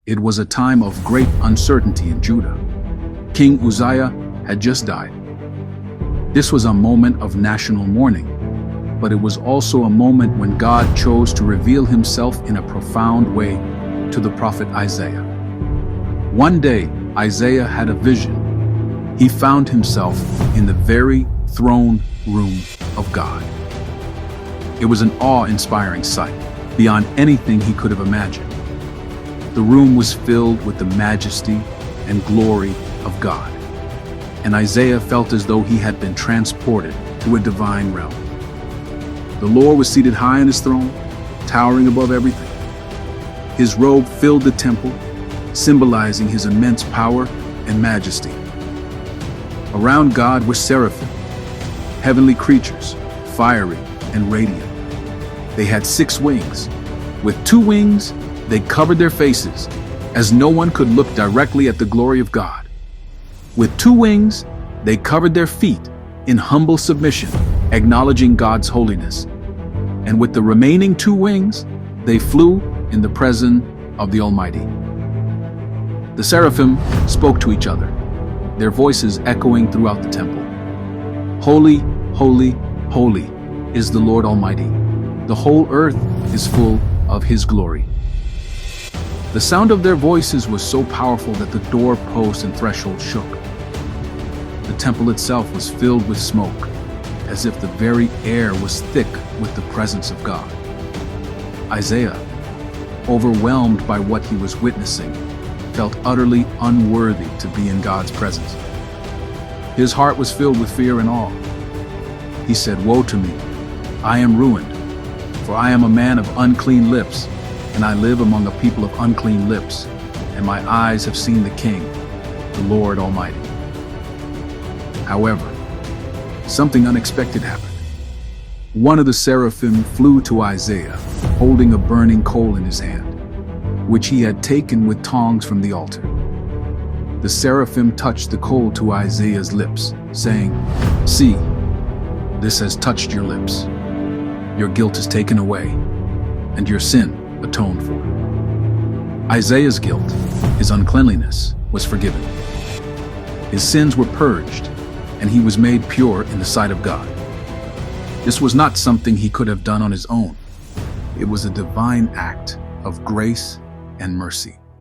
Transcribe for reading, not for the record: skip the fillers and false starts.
It was a time of great uncertainty in Judah. King Uzziah had just died. This was a moment of national mourning, but it was also a moment when God chose to reveal himself in a profound way to the prophet Isaiah. One day, Isaiah had a vision. He found himself in the very throne room of God. It was an awe-inspiring sight, beyond anything he could have imagined. The room was filled with the majesty and glory of God, and Isaiah felt as though he had been transported to a divine realm. The Lord was seated high on his throne, towering above everything. His robe filled the temple, symbolizing his immense power and majesty. Around God were seraphim, heavenly creatures, fiery and radiant. They had 6 wings. With 2 wings, they covered their faces, as no one could look directly at the glory of God. With 2 wings, they covered their feet in humble submission, acknowledging God's holiness. And with the remaining 2 wings, they flew in the presence of the Almighty. The seraphim spoke to each other, their voices echoing throughout the temple. Holy, holy, holy is the Lord Almighty. The whole earth is full of His glory. The sound of their voices was so powerful that the doorposts and threshold shook. The temple itself was filled with smoke, as if the very air was thick with the presence of God. Isaiah, overwhelmed by what he was witnessing, felt utterly unworthy to be in God's presence. His heart was filled with fear and awe. He said, "Woe to me! I am ruined, for I am a man of unclean lips, and I live among a people of unclean lips, and my eyes have seen the King, the Lord Almighty." However, something unexpected happened. One of the seraphim flew to Isaiah, holding a burning coal in his hand, which he had taken with tongs from the altar. The seraphim touched the coal to Isaiah's lips, saying, "See, this has touched your lips. Your guilt is taken away, and your sin atoned for." Isaiah's guilt, his uncleanliness, was forgiven. His sins were purged, and he was made pure in the sight of God. This was not something he could have done on his own. It was a divine act of grace and mercy.